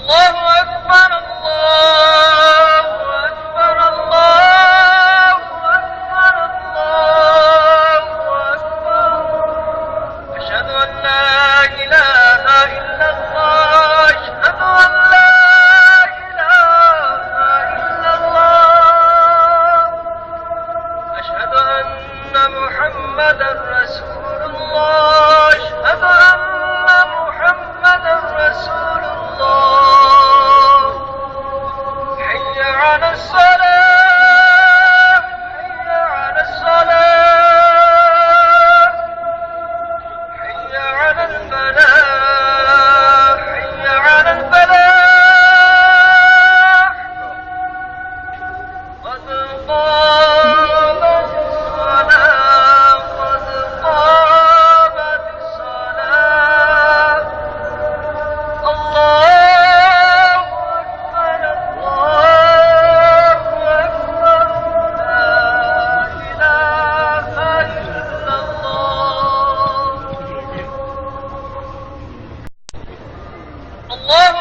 الله أكبر الله أكبر الله أكبر الله أكبر. أشهد أن لا إله إلا الله أشهد أن لا إله إلا الله أشهد أن محمدا رسول الله أشهد أن محمدا رسول الله. حي على الصلاة حي على الصلاة حي على الفلاح حي على الفلاح. قد قامت الصلاة قد قامت الصلاة. الله أكبر الله أكبر. لا إله إلا الله. الله